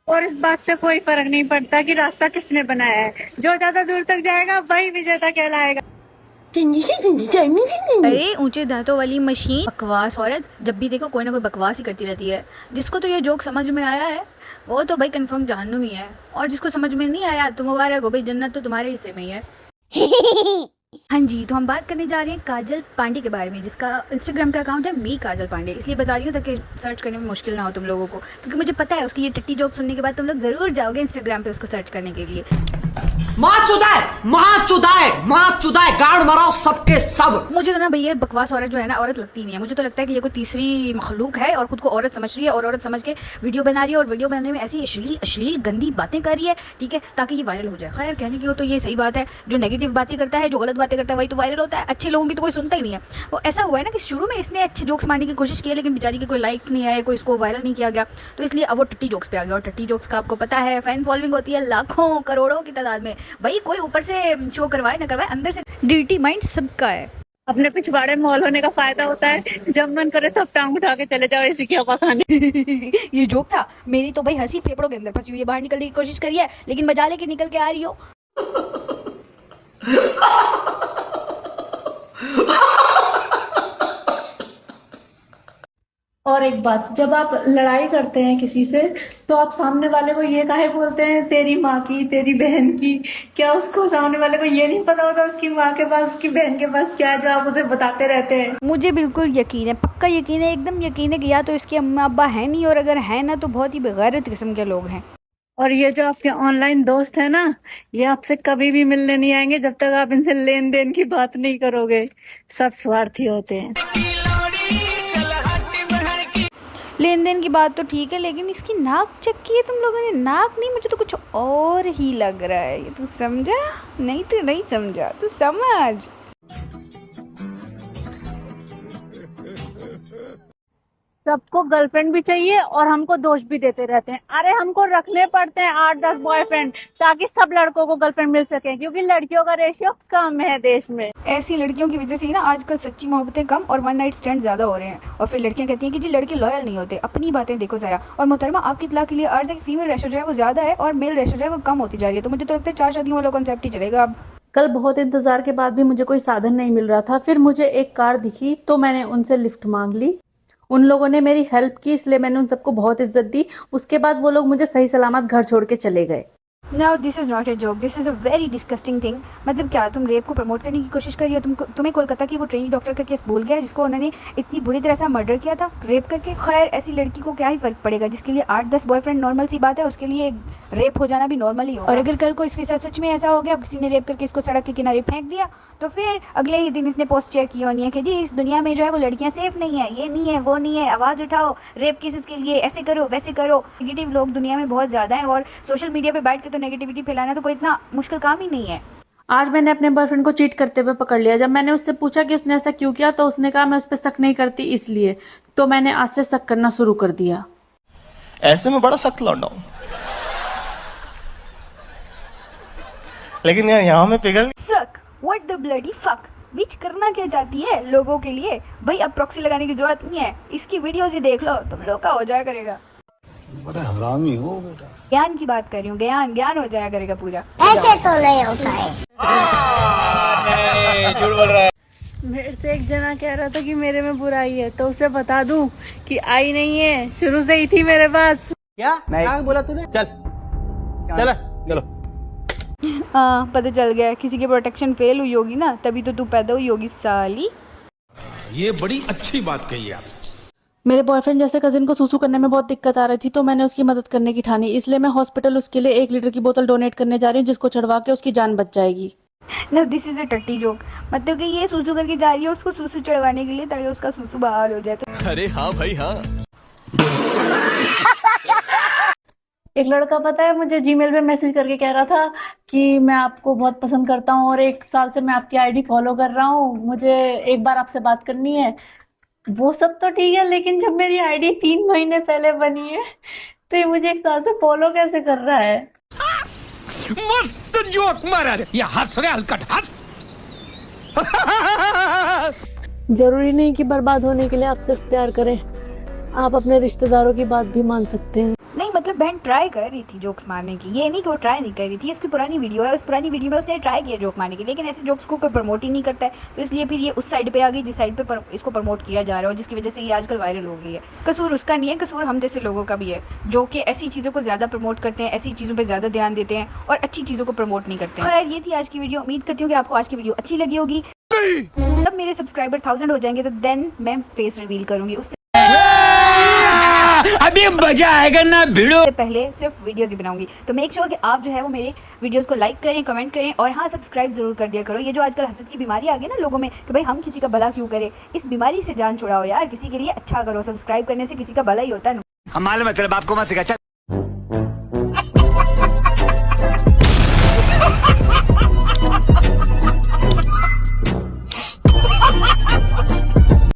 और इस बात से कोई फर्क नहीं पड़ता कि रास्ता किसने बनाया है, जो ज्यादा दूर तक जाएगा वही विजेता कहलाएगा। अरे ऊंचे दांतों वाली मशीन, बकवास औरत, जब भी देखो कोई ना कोई बकवास ही करती रहती है। जिसको तो ये जोक समझ में आया है वो तो भाई कंफर्म जहन्नुम ही है, और जिसको समझ में नहीं आया तो मुबारक हो भाई, जन्नत तो तुम्हारे हिस्से में ही है। हाँ जी, तो हम बात करने जा रहे हैं काजल पांडे के बारे में, जिसका इंस्टाग्राम का अकाउंट है मी काजल पांडे। इसलिए बता रही हूँ ताकि सर्च करने में मुश्किल ना हो तुम लोगों को, क्योंकि मुझे पता है उसकी ये टट्टी जोक सुनने के बाद तुम लोग जरूर जाओगे इंस्टाग्राम पे उसको सर्च करने के लिए। माँ चुदाए गाड़ मराओ सबके सब। मुझे तो ना भैया बकवास औरत जो है ना, औरत लगती नहीं है। मुझे तो लगता है कि ये कोई तीसरी मखलूक है और खुद को औरत समझ रही है, और औरत समझ के वीडियो बना रही है, और वीडियो बनाने में ऐसी अश्लील गंदी बातें कर रही है, ठीक है, ताकि ये वायरल हो जाए। खैर, कहने की हो तो ये सही बात है, जो नेगेटिव बातें करता है, जो गलत बातें करता है, वही तो वायरल होता है। अच्छे लोगों की तो कोई सुनता ही नहीं है। वो ऐसा हुआ है ना कि शुरू में इसने अच्छे जोक्स मारने की कोशिश की, लेकिन बेचारी के कोई लाइक्स नहीं आए, कोई इसको वायरल नहीं किया गया, तो इसलिए अब वो टट्टी जोक्स पे आ गया। और टट्टी जोक्स का आपको पता है फैन फॉलोइंग होती है लाखों करोड़ों की तादाद में। भाई कोई ऊपर से शो करवाए ना करवाए, अंदर से डीटी माइंड सबका है। अपने पिछवाड़े मॉल होने का फायदा होता है, जब मन करे तब टांग उठा के चले जाओ इसी की हवा खाने। ये जोक था। मेरी तो भाई हंसी फेफड़ों के अंदर फंसी हुई है, बाहर निकलने की कोशिश करी है, लेकिन बजा लेके निकल के आ रही हो। और एक बात, जब आप लड़ाई करते हैं किसी से तो आप सामने वाले को ये काहे बोलते हैं तेरी माँ की, तेरी बहन की? क्या उसको सामने वाले को ये नहीं पता होता उसकी माँ के पास, उसकी बहन के पास क्या है, जो आप उसे बताते रहते हैं? मुझे बिल्कुल यकीन है, पक्का यकीन है, एकदम यकीन है कि या तो इसके अम्मा अब्बा है नहीं, और अगर है ना तो बहुत ही बेगैरत किस्म के लोग हैं। और ये जो आपके ऑनलाइन दोस्त है ना, ये आपसे कभी भी मिलने नहीं आएंगे जब तक आप इनसे लेन देन की बात नहीं करोगे। सब स्वार्थी होते हैं। लेन देन की बात तो ठीक है, लेकिन इसकी नाक चक्की है तुम लोगों ने। नाक नहीं, मुझे तो कुछ और ही लग रहा है। ये तू समझा? नहीं तो नहीं समझा, तू समझ। सबको गर्लफ्रेंड भी चाहिए और हमको दोष भी देते रहते हैं। अरे हमको रखने पड़ते हैं 8-10 बॉयफ्रेंड, ताकि सब लड़कों को गर्लफ्रेंड मिल सके, क्योंकि लड़कियों का रेशियो कम है देश में। ऐसी लड़कियों की वजह से ही ना आजकल सच्ची मोहब्बतें कम और वन नाइट स्टैंड ज्यादा हो रहे हैं। और फिर लड़कियां कहती हैं कि जी लड़के लॉयल नहीं होते। अपनी बातें देखो जरा। और मोहतरमा, आपकी इत्तला के लिए अर्ज है कि फीमेल रेशो जो है वो ज्यादा है और मेल रेशो जो है वो कम होती जा रही है। तो मुझे तो लगता है 4 शादियों वाला कॉन्सेप्ट ही चलेगा अब। कल बहुत इंतजार के बाद भी मुझे कोई साधन नहीं मिल रहा था। फिर मुझे एक कार दिखी तो मैंने उनसे लिफ्ट मांग ली। उन लोगों ने मेरी हेल्प की, इसलिए मैंने उन सबको बहुत इज्जत दी। उसके बाद वो लोग मुझे सही सलामत घर छोड़ के चले गए। Now this is not a joke, this is a very disgusting thing. मतलब क्या तुम रेप को प्रमोट करने की कोशिश कर रही हो? तुम्हें कोलकाता की वो ट्रेनी डॉक्टर का केस भूल गया जिसको उन्होंने इतनी बुरी तरह से मर्डर किया था रेप करके? खैर, ऐसी लड़की को क्या ही फर्क पड़ेगा जिसके लिए 8-10 बॉयफ्रेंड नॉर्मल सी बात है, उसके लिए रेप हो जाना भी नॉर्मल ही हो। और अगर कल को इसके साथ सच में ऐसा हो गया, किसी ने रेप करके इसको सड़क के किनारे फेंक दिया, तो फिर अगले ही दिन इसने पोस्ट शेयर की होनी है कि जी इस दुनिया में जो है वो लड़कियां सेफ नहीं है, ये नहीं है, वो नहीं है, आवाज उठाओ रेप केसेस के लिए, ऐसे करो वैसे करो। नेगेटिव लोग दुनिया में बहुत ज्यादा है, और सोशल मीडिया पे बैठ के तो नेगेटिविटी फैलाना तो कोई इतना मुश्किल काम ही नहीं है। आज मैंने अपने बॉयफ्रेंड को चीट करते हुए पकड़ लिया। जब मैंने उससे पूछा कि उसने ऐसा क्यों किया, तो उसने कहा मैं उस पर शक नहीं करती इसलिए। तो मैंने आज से शक करना शुरू कर दिया। ऐसे में बड़ा सख्त लौंडा हूं, लेकिन यार यहाँ में पिघल। सक व्हाट द ब्लडी फक, बीच करना क्या चाहती है लोगों के लिए? भाई अब प्रॉक्सी लगाने की जरूरत नहीं है, इसकी वीडियोस ही देख लो, तुम लोग का हो जाया करेगा। बड़ा हरामी हो बेटा। ज्ञान की बात कर रही हूँ, ज्ञान हो जाया करेगा पूरा। ऐसे तो नहीं होता है। झूठ बोल रहा है। मेरे से एक जना कह रहा था कि मेरे में बुराई है, तो उसे बता दूं कि आई नहीं है, शुरू से ही थी मेरे पास। क्या बोला तूने? चलो। हाँ, पता चल गया, किसी की प्रोटेक्शन फेल हुई होगी ना, तभी तो तू पैदा हुई होगी साली। ये बड़ी अच्छी बात कही आप। मेरे बॉयफ्रेंड जैसे कजिन को सूसू करने में बहुत दिक्कत आ रही थी, तो मैंने उसकी मदद करने की ठानी। इसलिए मैं हॉस्पिटल उसके लिए 1 लीटर की बोतल डोनेट करने जा रही हूँ, जिसको चढ़वा के उसकी जान बच जाएगी। नो दिस इज अ टट्टी जोक। मतलब कि ये सूसू करके जा रही है उसको सूसू चढ़वाने के लिए, ताकि उसका सूसू बाहर हो जाए। तो अरे हाँ भाई हाँ। एक लड़का पता है मुझे जीमेल पे मैसेज करके कह रहा था कि मैं आपको बहुत पसंद करता हूँ और 1 साल से मैं आपकी आईडी फॉलो कर रहा हूँ, मुझे एक बार आपसे बात करनी है। वो सब तो ठीक है, लेकिन जब मेरी आईडी 3 महीने पहले बनी है तो ये मुझे 1 साल से फॉलो कैसे कर रहा है? मस्त जोक मारा रे, ये हंस रहे हलकट हंस। जरूरी नहीं कि बर्बाद होने के लिए आप सिर्फ प्यार करें, आप अपने रिश्तेदारों की बात भी मान सकते हैं। नहीं मतलब बहन ट्राई कर रही थी जोक्स मारने की, ये नहीं कि वो ट्राई नहीं कर रही थी। उसकी पुरानी वीडियो है, उस पुरानी वीडियो में उसने ट्राई किया जोक मारने की, लेकिन ऐसे जोक्स को कोई प्रमोट ही नहीं करता है। तो इसलिए फिर ये उस साइड पे आ गई जिस साइड पे इसको प्रमोट किया जा रहा है, और जिसकी वजह से ये आजकल वायरल हो गई है। कसूर उसका नहीं है, कसूर हम जैसे लोगों का भी है, जो कि ऐसी चीज़ों को ज़्यादा प्रमोट करते हैं, ऐसी चीज़ों पर ज़्यादा ध्यान देते हैं और अच्छी चीज़ों को प्रमोट नहीं करते हैं। खैर ये थी आज की वीडियो, उम्मीद करती हूँ कि आपको आज की वीडियो अच्छी लगी होगी। जब मेरे सब्सक्राइबर 1000 हो जाएंगे तो देन मैं फेस रिवील करूँगी, उससे अभी मजा आएगा ना भिड़ो। पहले सिर्फ वीडियोस ही बनाऊंगी। तो मेक श्योर कि आप जो है वो मेरे वीडियोस को लाइक करें, कमेंट करें और हाँ सब्सक्राइब जरूर कर दिया करो। ये जो आजकल हसद की बीमारी आ गई ना लोगों में कि भाई हम किसी का भला क्यों करें, इस बीमारी से जान छुड़ाओ यार, किसी के लिए अच्छा करो। सब्सक्राइब करने से किसी का भला ही होता है। हम मालूम है तेरे बाप को मत सिखा।